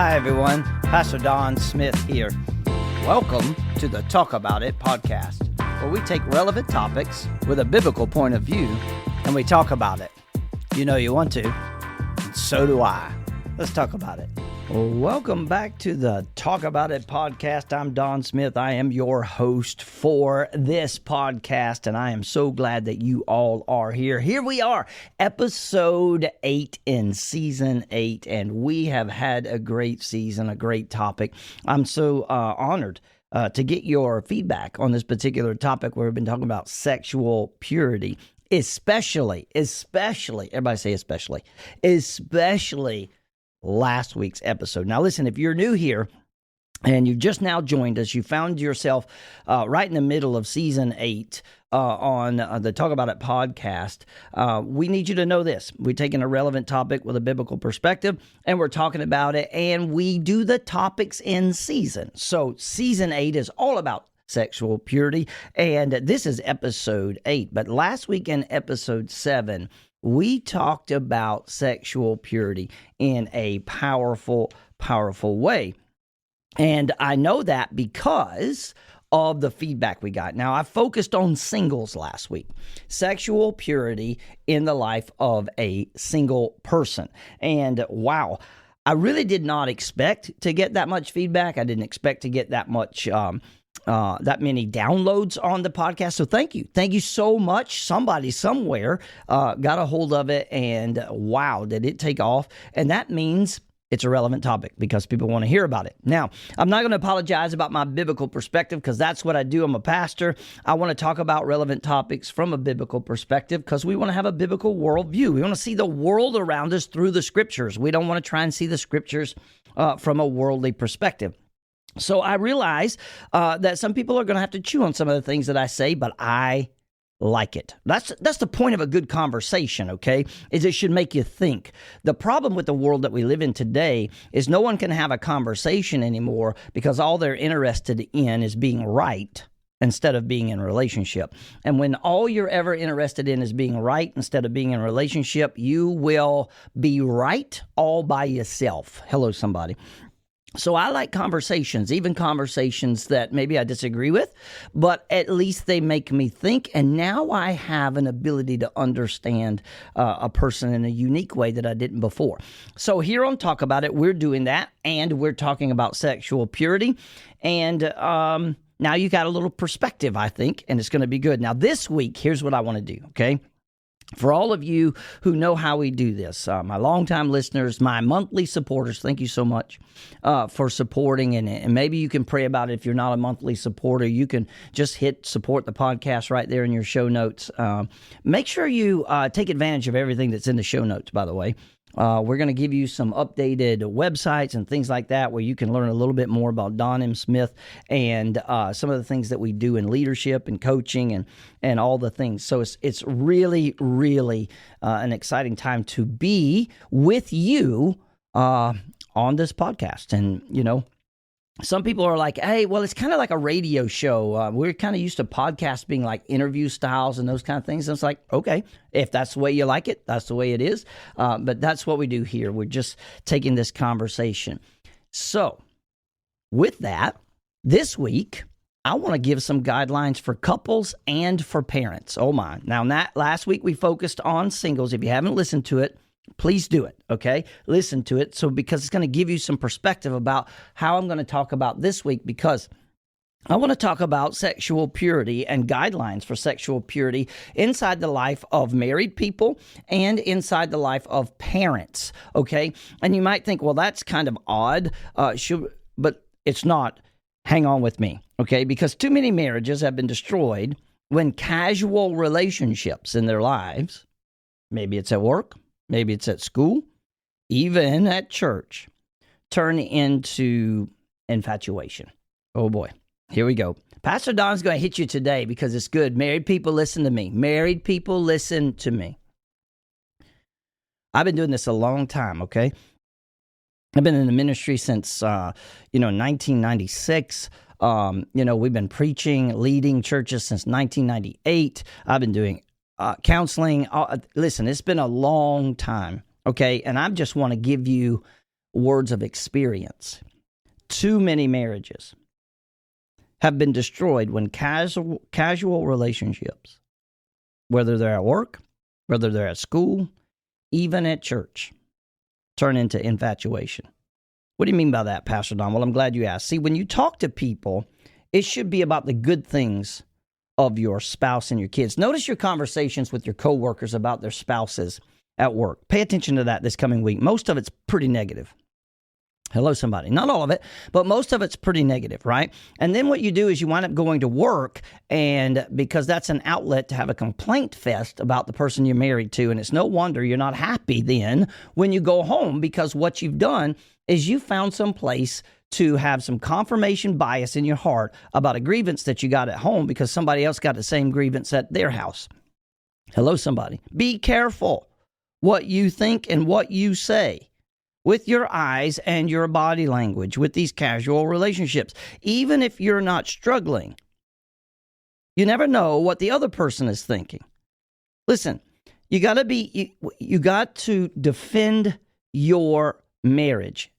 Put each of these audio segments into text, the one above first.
Hi, everyone. Pastor Don Smith here. Welcome to the Talk About It podcast, where we take relevant topics with a biblical point of view and we talk about it. You know you want to, and so do I. Let's talk about it. Well, welcome back to the Talk About It podcast. I'm Don Smith. I am your host for this podcast, and I am so glad that you all are here. Here we are, episode 8 in season 8, and we have had a great season, a great topic. I'm so honored to get your feedback on this particular topic where we've been talking about sexual purity, especially, everybody say especially last week's episode. Now, listen, if you're new here and you've just now joined us, you found yourself right in the middle of season 8 on the Talk About It podcast, we need you to know this. We're taking a relevant topic with a biblical perspective, and we're talking about it, and we do the topics in season. So season 8 is all about sexual purity, and this is episode 8. But last week in episode 7, we talked about sexual purity in a powerful way. And I know that because of the feedback we got. Now, I focused on singles last week. Sexual purity in the life of a single person. And wow, I really did not expect to get that much feedback. I didn't expect to get that much that many downloads on the podcast. So thank you. Thank you so much. Somebody somewhere got a hold of it, and wow, did it take off. And that means it's a relevant topic because people want to hear about it. Now, I'm not going to apologize about my biblical perspective because that's what I do. I'm a pastor. I want to talk about relevant topics from a biblical perspective because we want to have a biblical worldview. We want to see the world around us through the scriptures. We don't want to try and see the scriptures from a worldly perspective. So I realize that some people are going to have to chew on some of the things that I say, but I like it. That's the point of a good conversation, okay, is it should make you think. The problem with the world that we live in today is no one can have a conversation anymore because all they're interested in is being right instead of being in a relationship. And when all you're ever interested in is being right instead of being in a relationship, you will be right all by yourself. Hello, somebody. So I like conversations, even conversations that maybe I disagree with, but at least they make me think. And now I have an ability to understand a person in a unique way that I didn't before. So here on Talk About It, we're doing that, and we're talking about sexual purity. And now you got a little perspective, I think, and it's going to be good. Now this week, here's what I want to do, okay? For all of you who know how we do this, my longtime listeners, my monthly supporters, thank you so much for supporting. And maybe you can pray about it. If you're not a monthly supporter, you can just hit support the podcast right there in your show notes. Make sure you take advantage of everything that's in the show notes, by the way. We're going to give you some updated websites and things like that where you can learn a little bit more about Don M. Smith and some of the things that we do in leadership and coaching and all the things. So it's really, really an exciting time to be with you on this podcast. And, you know, some people are like, hey, well, it's kind of like a radio show. We're kind of used to podcasts being like interview styles and those kind of things. And it's like, okay, if that's the way you like it, that's the way it is. But that's what we do here. We're just taking this conversation. So with that, this week, I want to give some guidelines for couples and for parents. Oh my. Now, last week we focused on singles. If you haven't listened to it, please do it, okay? Listen to it because it's going to give you some perspective about how I'm going to talk about this week, because I want to talk about sexual purity and guidelines for sexual purity inside the life of married people and inside the life of parents, okay? And you might think, well, that's kind of odd, but it's not. Hang on with me, okay? Because too many marriages have been destroyed when casual relationships in their lives, maybe it's at work, maybe it's at school, even at church, turn into infatuation. Oh boy, here we go. Pastor Don's going to hit you today because it's good. Married people, listen to me. Married people, listen to me. I've been doing this a long time, okay? I've been in the ministry since, 1996. We've been preaching, leading churches since 1998. I've been doing counseling. Listen, it's been a long time, okay? And I just want to give you words of experience. Too many marriages have been destroyed when casual relationships, whether they're at work, whether they're at school, even at church, turn into infatuation. What do you mean by that, Pastor Don? Well, I'm glad you asked. See, when you talk to people, it should be about the good things of your spouse and your kids. Notice your conversations with your coworkers about their spouses at work. Pay attention to that this coming week. Most of it's pretty negative. Hello, somebody. Not all of it, but most of it's pretty negative, right? And then what you do is you wind up going to work, and because that's an outlet to have a complaint fest about the person you're married to, and it's no wonder you're not happy then when you go home, because what you've done is you found some place to have some confirmation bias in your heart about a grievance that you got at home because somebody else got the same grievance at their house. Hello, somebody. Be careful what you think and what you say with your eyes and your body language with these casual relationships. Even if you're not struggling, you never know what the other person is thinking. Listen, you got to defend your marriage.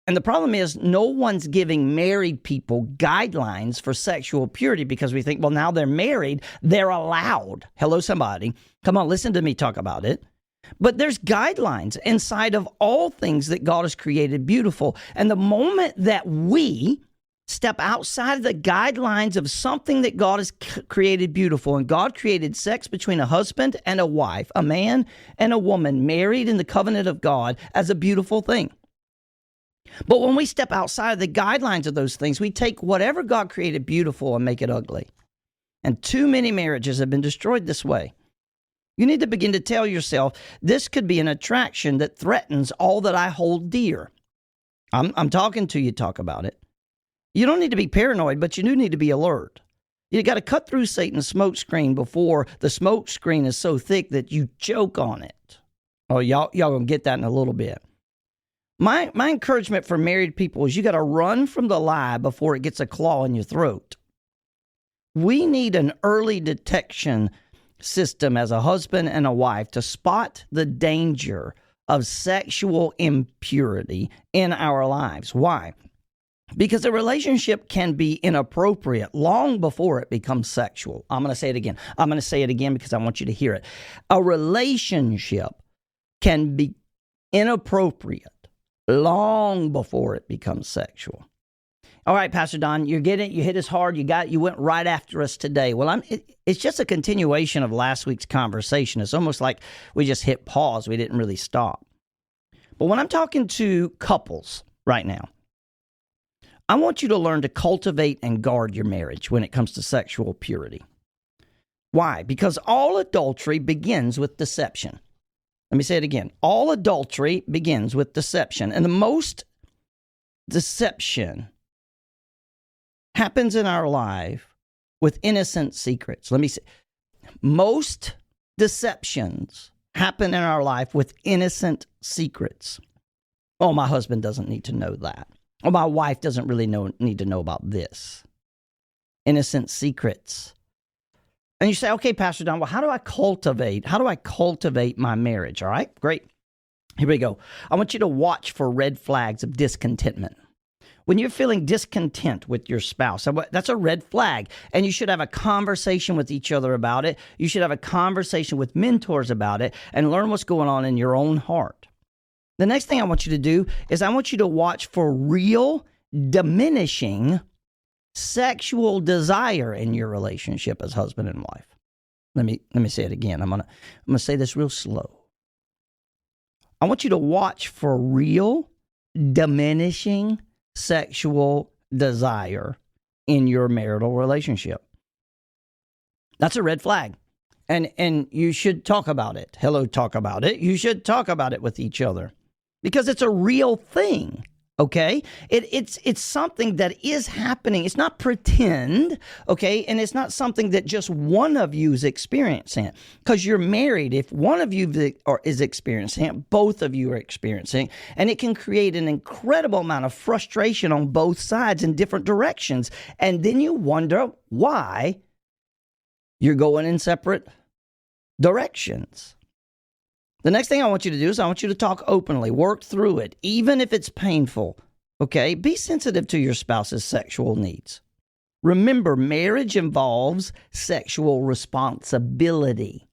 And the problem is no one's giving married people guidelines for sexual purity because we think, well, now they're married, they're allowed. Hello, somebody. Come on, listen to me talk about it. But there's guidelines inside of all things that God has created beautiful. And the moment that we step outside of the guidelines of something that God has created beautiful, and God created sex between a husband and a wife, a man and a woman married in the covenant of God as a beautiful thing. But when we step outside of the guidelines of those things, we take whatever God created beautiful and make it ugly. And too many marriages have been destroyed this way. You need to begin to tell yourself, this could be an attraction that threatens all that I hold dear. I'm talking to you, talk about it. You don't need to be paranoid, but you do need to be alert. You got to cut through Satan's smoke screen before the smoke screen is so thick that you choke on it. Oh, y'all gonna get that in a little bit. My encouragement for married people is you got to run from the lie before it gets a claw in your throat. We need an early detection system as a husband and a wife to spot the danger of sexual impurity in our lives. Why? Because a relationship can be inappropriate long before it becomes sexual. I'm going to say it again. I'm going to say it again because I want you to hear it. A relationship can be inappropriate long before it becomes sexual. All right, Pastor Don, you get it. You hit us hard. You went right after us today. Well, it's just a continuation of last week's conversation. It's almost like we just hit pause. We didn't really stop. But when I'm talking to couples right now, I want you to learn to cultivate and guard your marriage when it comes to sexual purity. Why? Because all adultery begins with deception. Let me say it again. All adultery begins with deception. And the most deception happens in our life with innocent secrets. Let me say, most deceptions happen in our life with innocent secrets. Oh, my husband doesn't need to know that. Or my wife doesn't really need to know about this. Innocent secrets. And you say, okay, Pastor Don, well, how do I cultivate my marriage? All right, great. Here we go. I want you to watch for red flags of discontentment. When you're feeling discontent with your spouse, that's a red flag. And you should have a conversation with each other about it. You should have a conversation with mentors about it and learn what's going on in your own heart. The next thing I want you to do is I want you to watch for real diminishing sexual desire in your relationship as husband and wife. Let me say it again. I'm gonna say this real slow. I want you to watch for real diminishing sexual desire in your marital relationship. That's a red flag. And you should talk about it. Hello, talk about it. You should talk about it with each other because it's a real thing. Okay, it's something that is happening. It's not pretend, okay, and it's not something that just one of you is experiencing. Because you're married, if one of you is experiencing it, both of you are experiencing, and it can create an incredible amount of frustration on both sides in different directions. And then you wonder why you're going in separate directions. The next thing I want you to do is I want you to talk openly, work through it, even if it's painful. Okay? Be sensitive to your spouse's sexual needs. Remember, marriage involves sexual responsibility.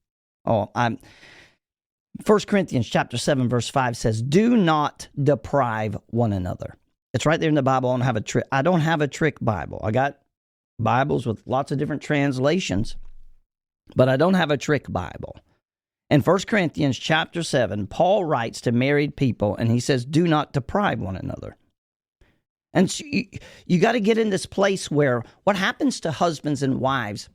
1 Corinthians chapter 7, verse 5 says, do not deprive one another. It's right there in the Bible. I don't have a trick Bible. I got Bibles with lots of different translations, but I don't have a trick Bible. In 1 Corinthians chapter 7, Paul writes to married people, and he says, do not deprive one another. And so you got to get in this place where what happens to husbands and wives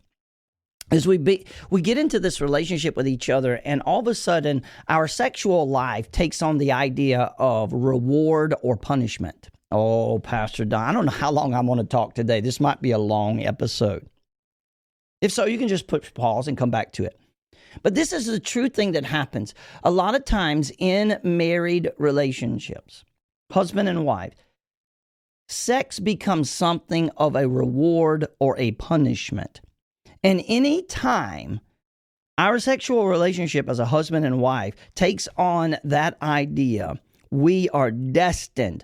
is we get into this relationship with each other, and all of a sudden our sexual life takes on the idea of reward or punishment. Oh, Pastor Don, I don't know how long I'm going to talk today. This might be a long episode. If so, you can just put pause and come back to it. But this is the true thing that happens. A lot of times in married relationships, husband and wife, sex becomes something of a reward or a punishment. And any time our sexual relationship as a husband and wife takes on that idea, we are destined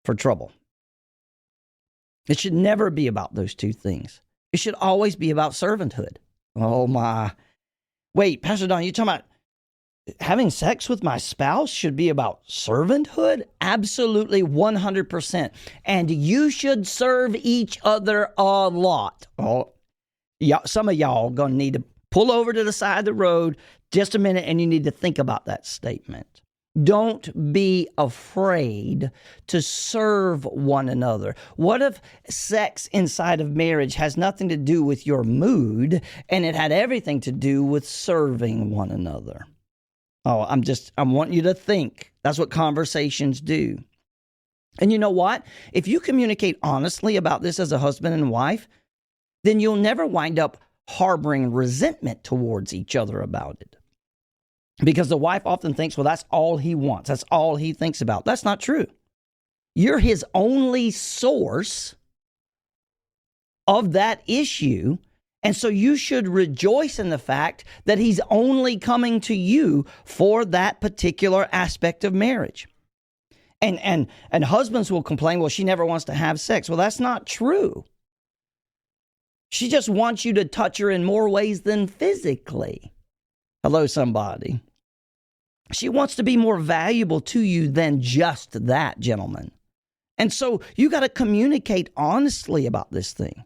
for trouble. It should never be about those two things. It should always be about servanthood. Oh my. Wait, Pastor Don, you talking about having sex with my spouse should be about servanthood? Absolutely, 100%. And you should serve each other a lot. Oh, yeah, some of y'all going to need to pull over to the side of the road just a minute, and you need to think about that statement. Don't be afraid to serve one another. What if sex inside of marriage has nothing to do with your mood, and it had everything to do with serving one another? Oh, I want you to think. That's what conversations do. And you know what? If you communicate honestly about this as a husband and wife, then you'll never wind up harboring resentment towards each other about it. Because the wife often thinks, well, that's all he wants. That's all he thinks about. That's not true. You're his only source of that issue. And so you should rejoice in the fact that he's only coming to you for that particular aspect of marriage. And husbands will complain, well, she never wants to have sex. Well, that's not true. She just wants you to touch her in more ways than physically. Hello, somebody. She wants to be more valuable to you than just that, gentlemen. And so you got to communicate honestly about this thing.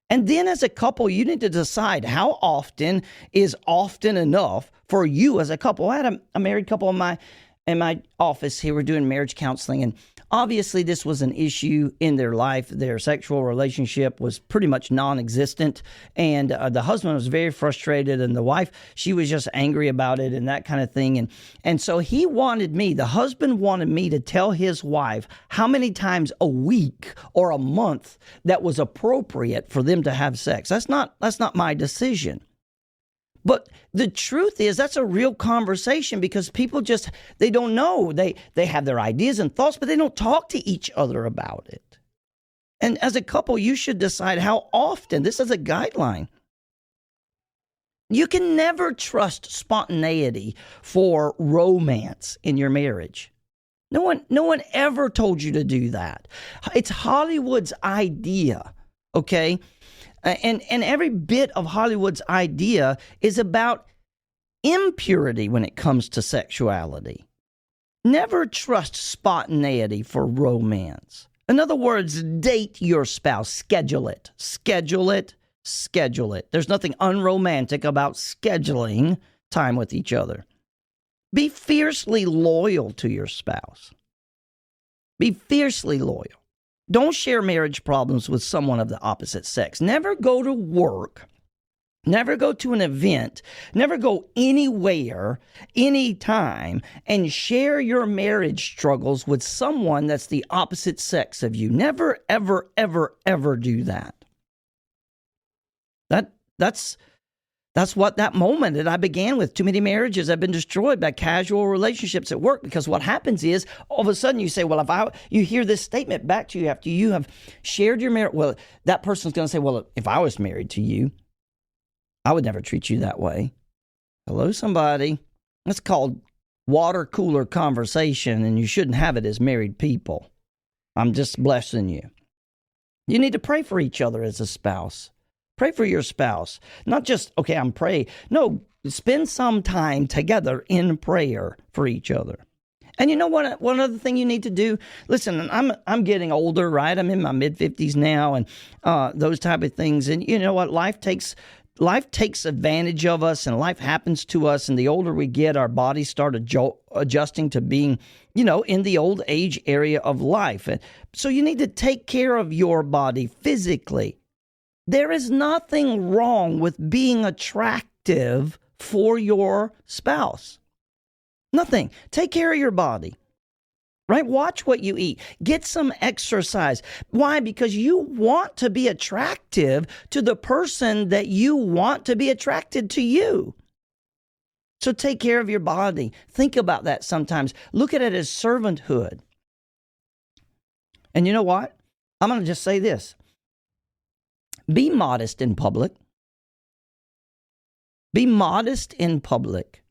And then as a couple, you need to decide how often is often enough for you as a couple. I had a married couple in my office here. We're doing marriage counseling, and obviously this was an issue in their life. Their sexual relationship was pretty much non-existent, and the husband was very frustrated, and the wife, she was just angry about it and that kind of thing. And so the husband wanted me to tell his wife how many times a week or a month that was appropriate for them to have sex. That's not my decision. But the truth is that's a real conversation, because people they don't know. They have their ideas and thoughts, but they don't talk to each other about it. And as a couple, you should decide how often. This is a guideline. You can never trust spontaneity for romance in your marriage. No one ever told you to do that. It's Hollywood's idea, okay? And every bit of Hollywood's idea is about impurity when it comes to sexuality. Never trust spontaneity for romance. In other words, date your spouse. Schedule it. Schedule it. Schedule it. There's nothing unromantic about scheduling time with each other. Be fiercely loyal to your spouse. Be fiercely loyal. Don't share marriage problems with someone of the opposite sex. Never go to work. Never go to an event. Never go anywhere, anytime, and share your marriage struggles with someone that's the opposite sex of you. Never, ever, ever, ever do that. That's what that moment that I began with. Too many marriages have been destroyed by casual relationships at work, because what happens is all of a sudden you say, well, you hear this statement back to you after you have shared your marriage. Well, that person's going to say, well, if I was married to you, I would never treat you that way. Hello, somebody. That's called water cooler conversation, and you shouldn't have it as married people. I'm just blessing you. You need to pray for each other as a spouse. Pray for your spouse. Not just, okay, I'm praying. No, spend some time together in prayer for each other. And you know what? One other thing you need to do. Listen, I'm getting older, right? I'm in my mid-50s now, and those type of things. And you know what? Life takes advantage of us, and life happens to us. And the older we get, our bodies start adjusting to being, in the old age area of life. And so you need to take care of your body physically. There is nothing wrong with being attractive for your spouse. Nothing. Take care of your body, right? Watch what you eat. Get some exercise. Why? Because you want to be attractive to the person that you want to be attracted to you. So take care of your body. Think about that sometimes. Look at it as servanthood. And you know what? I'm going to just say this. Be modest in public. Be modest in public.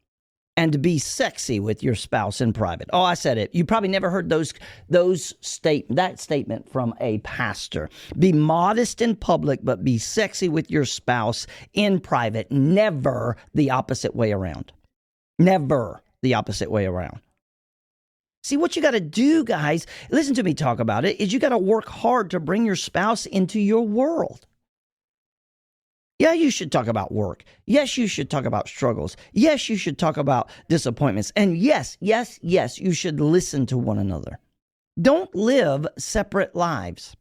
And be sexy with your spouse in private. Oh, I said it. You probably never heard that statement from a pastor. Be modest in public, but be sexy with your spouse in private. Never the opposite way around. Never the opposite way around. See, what you got to do, guys, listen to me talk about it, is you got to work hard to bring your spouse into your world. Yeah, you should talk about work. Yes, you should talk about struggles. Yes, you should talk about disappointments. And yes, you should listen to one another. Don't live separate lives.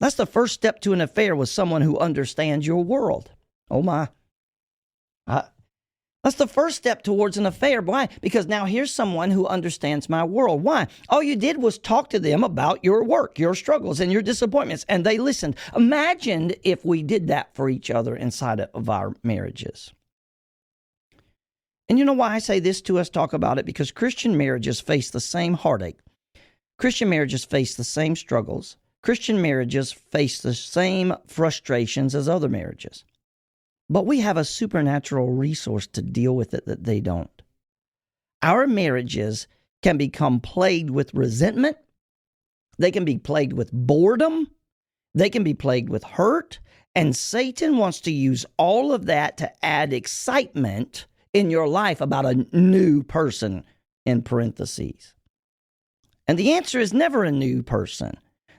That's the first step to an affair with someone who understands your world. Oh my. That's the first step towards an affair. Why? Because now here's someone who understands my world. Why? All you did was talk to them about your work, your struggles, and your disappointments, and they listened. Imagine if we did that for each other inside of our marriages. And you know why I say this to us, talk about it? Because Christian marriages face the same heartache. Christian marriages face the same struggles. Christian marriages face the same frustrations as other marriages. But we have a supernatural resource to deal with it that they don't. Our marriages can become plagued with resentment. They can be plagued with boredom. They can be plagued with hurt. And Satan wants to use all of that to add excitement in your life about a new person, in parentheses. And the answer is never a new person.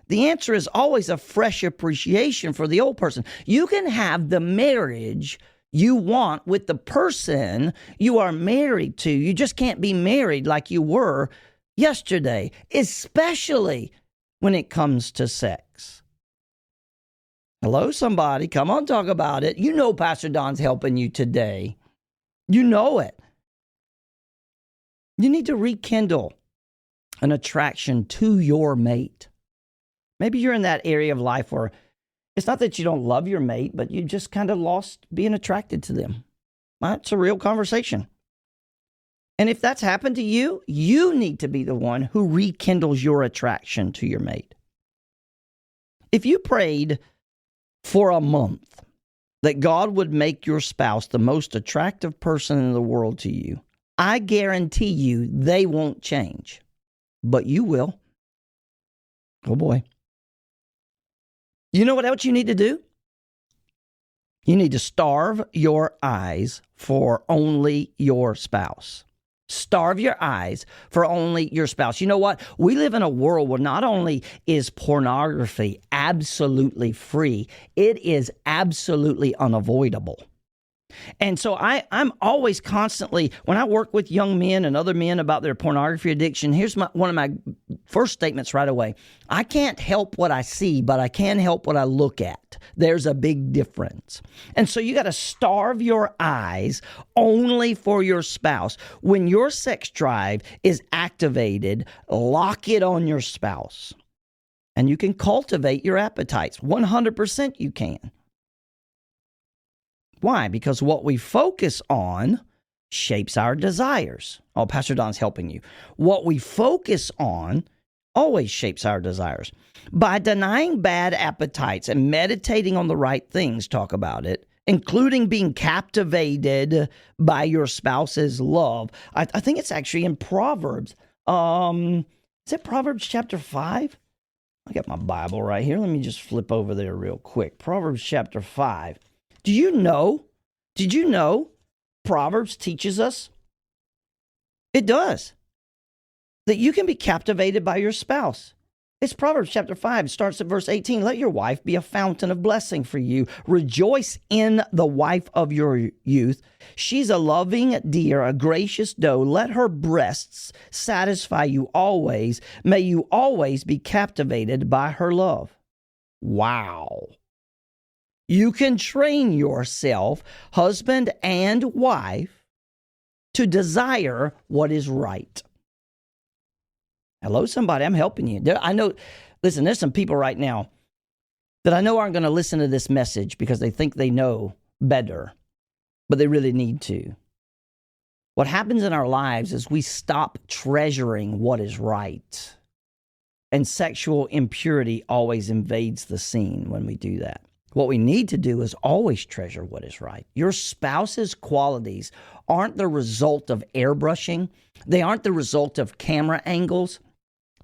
The answer is always a fresh appreciation for the old person. You can have the marriage you want with the person you are married to. You just can't be married like you were yesterday, especially when it comes to sex. Hello, somebody. Come on, talk about it. You know Pastor Don's helping you today. You know it. You need to rekindle an attraction to your mate. Maybe you're in that area of life where it's not that you don't love your mate, but you just kind of lost being attracted to them. It's a real conversation. And if that's happened to you, you need to be the one who rekindles your attraction to your mate. If you prayed for a month that God would make your spouse the most attractive person in the world to you, I guarantee you they won't change, but you will. Oh boy. You know what else you need to do? You need to starve your eyes for only your spouse. Starve your eyes for only your spouse. You know what? We live in a world where not only is pornography absolutely free, it is absolutely unavoidable. And so I'm always constantly, when I work with young men and other men about their pornography addiction, here's one of my first statements right away. I can't help what I see, but I can help what I look at. There's a big difference. And so you got to starve your eyes only for your spouse. When your sex drive is activated, lock it on your spouse. And you can cultivate your appetites. 100% you can. Why? Because what we focus on shapes our desires. Oh, Pastor Don's helping you. What we focus on always shapes our desires. By denying bad appetites and meditating on the right things, talk about it, including being captivated by your spouse's love. I think it's actually in Proverbs. Is it Proverbs chapter 5? I got my Bible right here. Let me just flip over there real quick. Proverbs chapter 5. Did you know Proverbs teaches us? It does. That you can be captivated by your spouse. It's Proverbs chapter 5. It starts at verse 18. Let your wife be a fountain of blessing for you. Rejoice in the wife of your youth. She's a loving deer, a gracious doe. Let her breasts satisfy you always. May you always be captivated by her love. Wow. You can train yourself, husband and wife, to desire what is right. Hello, somebody. I'm helping you. I know, listen, there's some people right now that I know aren't going to listen to this message because they think they know better, but they really need to. What happens in our lives is we stop treasuring what is right. And sexual impurity always invades the scene when we do that. What we need to do is always treasure what is right. Your spouse's qualities aren't the result of airbrushing. They aren't the result of camera angles.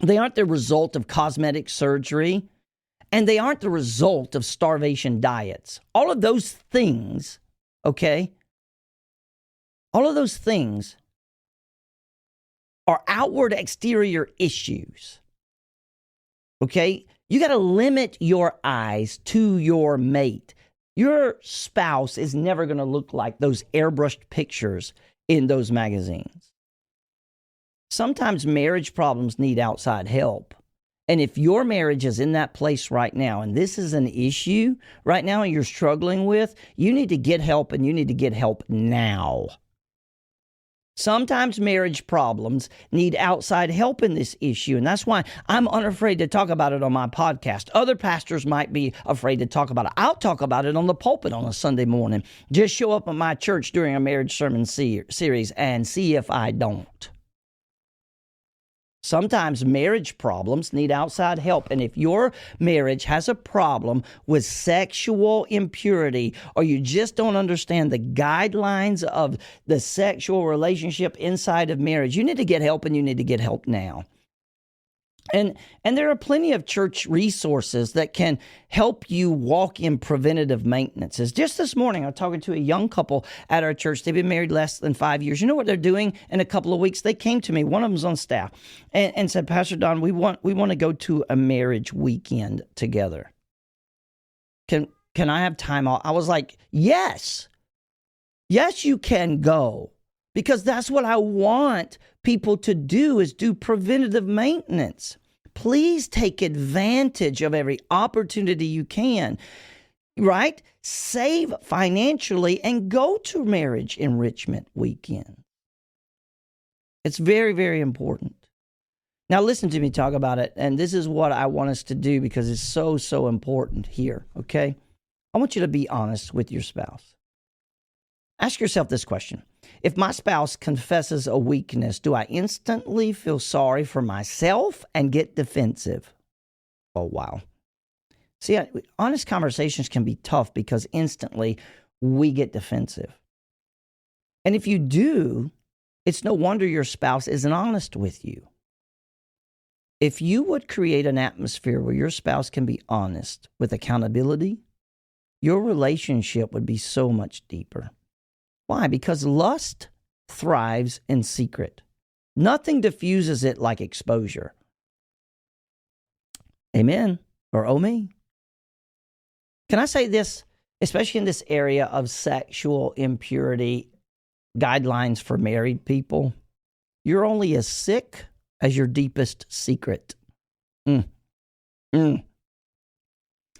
They aren't the result of cosmetic surgery. And they aren't the result of starvation diets. All of those things, okay? All of those things are outward exterior issues. Okay? You got to limit your eyes to your mate. Your spouse is never going to look like those airbrushed pictures in those magazines. Sometimes marriage problems need outside help. And if your marriage is in that place right now, and this is an issue right now and you're struggling with, you need to get help, and you need to get help now. Sometimes marriage problems need outside help in this issue, and that's why I'm unafraid to talk about it on my podcast. Other pastors might be afraid to talk about it. I'll talk about it on the pulpit on a Sunday morning. Just show up at my church during a marriage sermon series and see if I don't. Sometimes marriage problems need outside help. And if your marriage has a problem with sexual impurity, or you just don't understand the guidelines of the sexual relationship inside of marriage, you need to get help, and you need to get help now. And there are plenty of church resources that can help you walk in preventative maintenance. Just this morning, I was talking to a young couple at our church. They've been married less than 5 years. You know what they're doing in a couple of weeks? They came to me. One of them's on staff and said, Pastor Don, we want to go to a marriage weekend together. Can I have time off? I was like, yes. Yes, you can go. Because that's what I want people to do, is do preventative maintenance. Please take advantage of every opportunity you can, right? Save financially and go to marriage enrichment weekend. It's very, very important. Now listen to me talk about it, and this is what I want us to do because it's so, so important here, okay? I want you to be honest with your spouse. Ask yourself this question. If my spouse confesses a weakness, do I instantly feel sorry for myself and get defensive? Oh, wow. See, honest conversations can be tough because instantly we get defensive. And if you do, it's no wonder your spouse isn't honest with you. If you would create an atmosphere where your spouse can be honest with accountability, your relationship would be so much deeper. Why? Because lust thrives in secret. Nothing diffuses it like exposure. Amen. Or oh me. Can I say this, especially in this area of sexual impurity, guidelines for married people? You're only as sick as your deepest secret.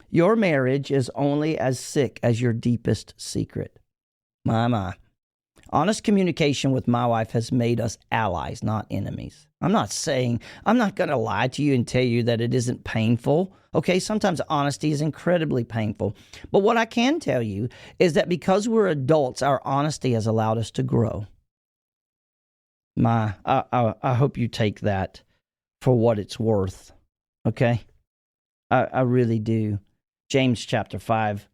Your marriage is only as sick as your deepest secret. My. Honest communication with my wife has made us allies, not enemies. I'm not going to lie to you and tell you that it isn't painful. Okay, sometimes honesty is incredibly painful. But what I can tell you is that because we're adults, our honesty has allowed us to grow. I hope you take that for what it's worth. Okay? I really do. James chapter 5.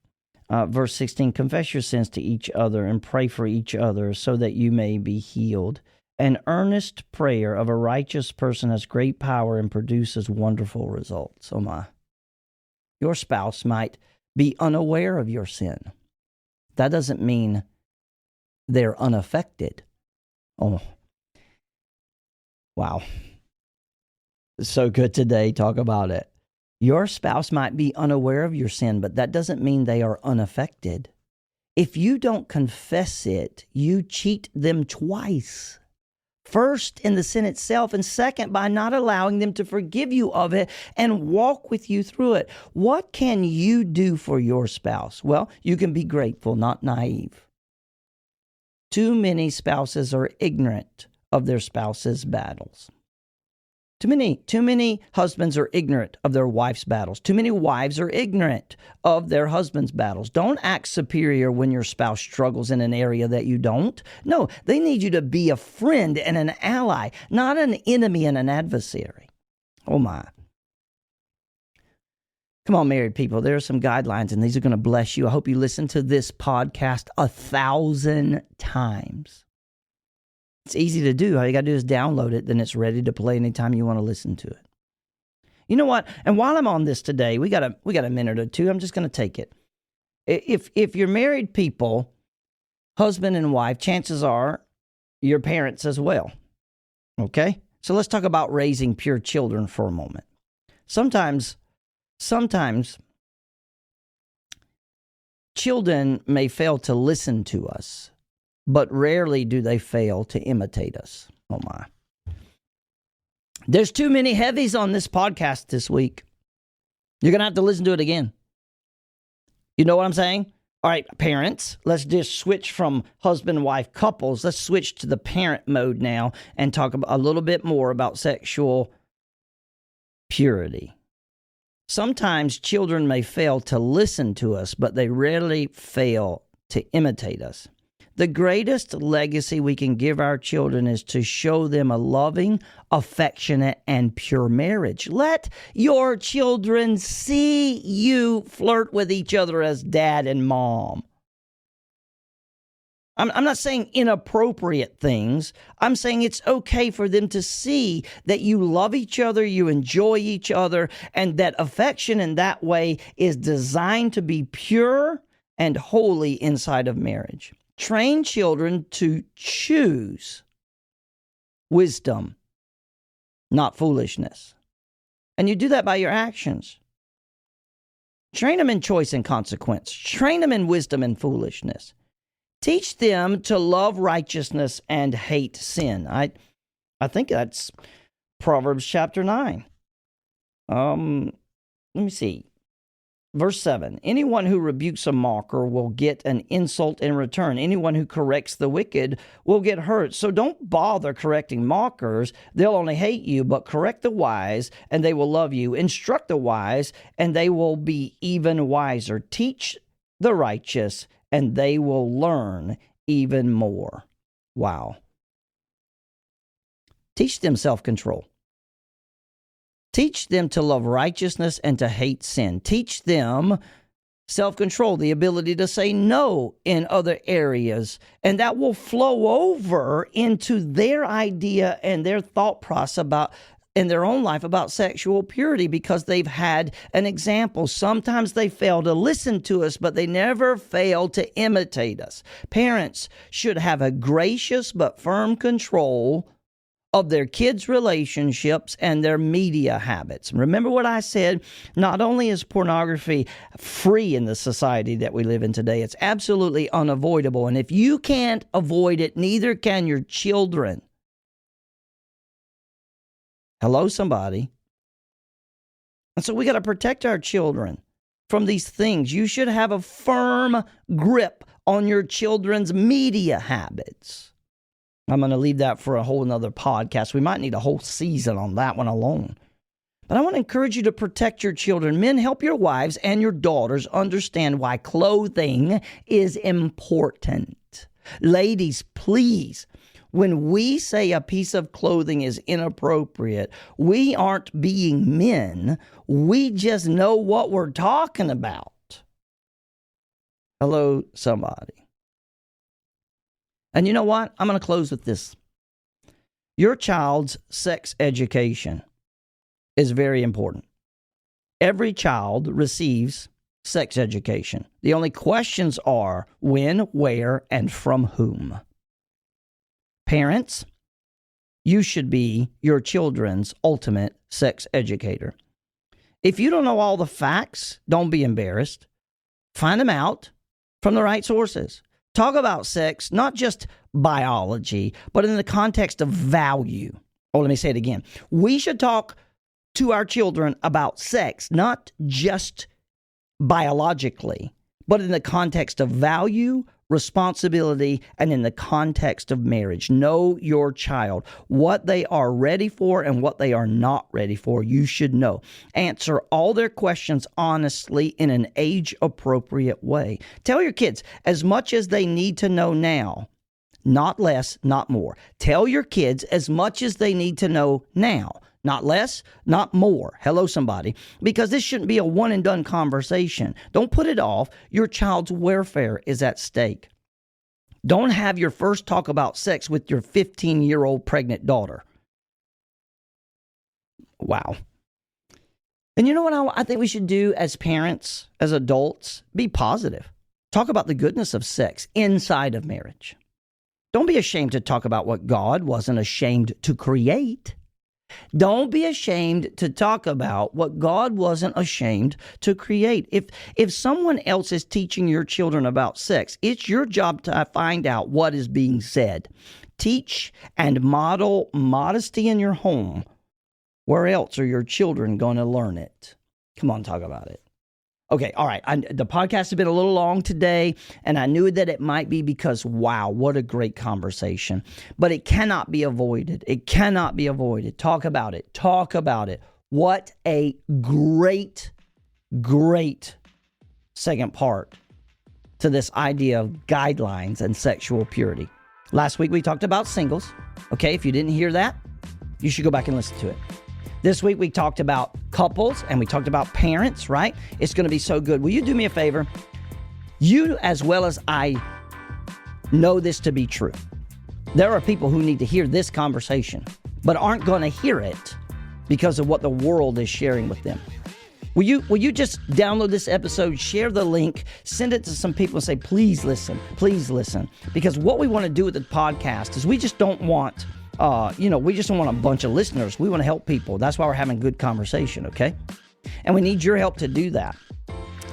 Verse 16, confess your sins to each other and pray for each other so that you may be healed. An earnest prayer of a righteous person has great power and produces wonderful results. Oh my. Your spouse might be unaware of your sin. That doesn't mean they're unaffected. Oh, wow. So good today. Talk about it. Your spouse might be unaware of your sin, but that doesn't mean they are unaffected. If you don't confess it, you cheat them twice. First, in the sin itself, and second, by not allowing them to forgive you of it and walk with you through it. What can you do for your spouse? Well, you can be grateful, not naive. Too many spouses are ignorant of their spouse's battles. Too many husbands are ignorant of their wife's battles. Too many wives are ignorant of their husband's battles. Don't act superior when your spouse struggles in an area that you don't. No, they need you to be a friend and an ally, not an enemy and an adversary. Oh my. Come on, married people. There are some guidelines, and these are going to bless you. I hope you listen to this podcast 1,000 times. It's easy to do. All you got to do is download it, then it's ready to play anytime you want to listen to it. You know what? And while I'm on this today, we got a minute or two. I'm just going to take it. If you're married people, husband and wife, chances are your parents as well. Okay? So let's talk about raising pure children for a moment. Sometimes children may fail to listen to us, but rarely do they fail to imitate us. Oh my. There's too many heavies on this podcast this week. You're going to have to listen to it again. You know what I'm saying? All right, parents, let's just switch from husband-wife couples. Let's switch to the parent mode now and talk a little bit more about sexual purity. Sometimes children may fail to listen to us, but they rarely fail to imitate us. The greatest legacy we can give our children is to show them a loving, affectionate, and pure marriage. Let your children see you flirt with each other as dad and mom. I'm not saying inappropriate things. I'm saying it's okay for them to see that you love each other, you enjoy each other, and that affection in that way is designed to be pure and holy inside of marriage. Train children to choose wisdom, not foolishness. And you do that by your actions. Train them in choice and consequence. Train them in wisdom and foolishness. Teach them to love righteousness and hate sin. I think that's Proverbs chapter 9. Let me see. Verse 7, anyone who rebukes a mocker will get an insult in return. Anyone who corrects the wicked will get hurt. So don't bother correcting mockers. They'll only hate you, but correct the wise and they will love you. Instruct the wise and they will be even wiser. Teach the righteous and they will learn even more. Wow. Teach them self-control. Teach them to love righteousness and to hate sin. Teach them self-control, the ability to say no in other areas. And that will flow over into their idea and their thought process about in their own life about sexual purity because they've had an example. Sometimes they fail to listen to us, but they never fail to imitate us. Parents should have a gracious but firm control of their kids' relationships and their media habits. Remember what I said? Not only is pornography free in the society that we live in today, it's absolutely unavoidable. And if you can't avoid it, neither can your children. Hello, somebody. And so we got to protect our children from these things. You should have a firm grip on your children's media habits. I'm going to leave that for a whole nother podcast. We might need a whole season on that one alone. But I want to encourage you to protect your children. Men, help your wives and your daughters understand why clothing is important. Ladies, please, when we say a piece of clothing is inappropriate, we aren't being men. We just know what we're talking about. Hello, somebody. And you know what? I'm going to close with this. Your child's sex education is very important. Every child receives sex education. The only questions are when, where, and from whom. Parents, you should be your children's ultimate sex educator. If you don't know all the facts, don't be embarrassed. Find them out from the right sources. Talk about sex, not just biology, but in the context of value. Oh, let me say it again. We should talk to our children about sex, not just biologically, but in the context of value, responsibility, and in the context of marriage. Know your child, what they are ready for and what they are not ready for. You should know. Answer all their questions honestly in an age-appropriate way. Tell your kids as much as they need to know now, not less, not more. Tell your kids as much as they need to know now. Not less, not more. Hello, somebody. Because this shouldn't be a one-and-done conversation. Don't put it off. Your child's welfare is at stake. Don't have your first talk about sex with your 15-year-old pregnant daughter. Wow. And you know what I think we should do as parents, as adults? Be positive. Talk about the goodness of sex inside of marriage. Don't be ashamed to talk about what God wasn't ashamed to create. Don't be ashamed to talk about what God wasn't ashamed to create. If someone else is teaching your children about sex, it's your job to find out what is being said. Teach and model modesty in your home. Where else are your children going to learn it? Come on, talk about it. Okay, all right. The podcast has been a little long today, and I knew that it might be because, wow, what a great conversation. But it cannot be avoided. It cannot be avoided. Talk about it. Talk about it. What a great, great second part to this idea of guidelines and sexual purity. Last week, we talked about singles. Okay, if you didn't hear that, you should go back and listen to it. This week, we talked about couples and we talked about parents, right? It's going to be so good. Will you do me a favor? You, as well as I, know this to be true. There are people who need to hear this conversation, but aren't going to hear it because of what the world is sharing with them. Will you just download this episode, share the link, send it to some people and say, please listen, please listen. Because what we want to do with the podcast is we just don't want... we just don't want a bunch of listeners. We want to help people. That's why we're having good conversation, okay? And we need your help to do that.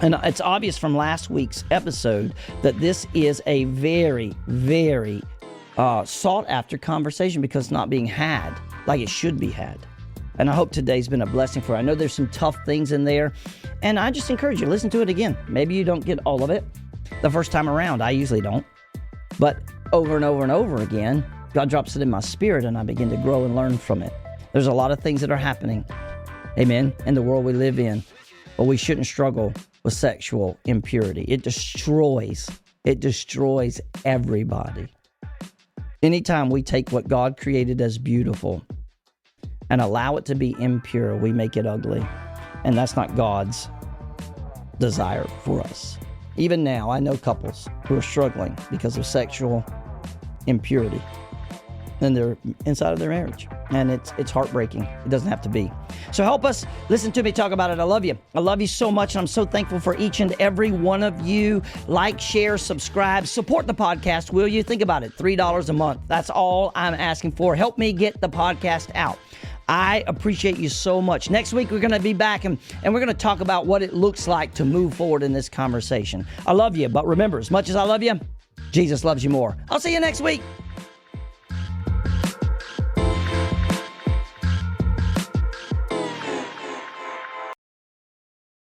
And it's obvious from last week's episode that this is a very, very sought-after conversation because it's not being had like it should be had. And I hope today's been a blessing for you. I know there's some tough things in there, and I just encourage you, listen to it again. Maybe you don't get all of it the first time around. I usually don't. But over and over and over again, God drops it in my spirit and I begin to grow and learn from it. There's a lot of things that are happening, amen, in the world we live in, but we shouldn't struggle with sexual impurity. It destroys everybody. Anytime we take what God created as beautiful and allow it to be impure, we make it ugly. And that's not God's desire for us. Even now, I know couples who are struggling because of sexual impurity and they're inside of their marriage. And it's heartbreaking. It doesn't have to be. So help us. Listen to me talk about it. I love you. I love you so much. And I'm so thankful for each and every one of you. Like, share, subscribe, support the podcast, will you? Think about it. $3 a month. That's all I'm asking for. Help me get the podcast out. I appreciate you so much. Next week, we're going to be back and we're going to talk about what it looks like to move forward in this conversation. I love you. But remember, as much as I love you, Jesus loves you more. I'll see you next week.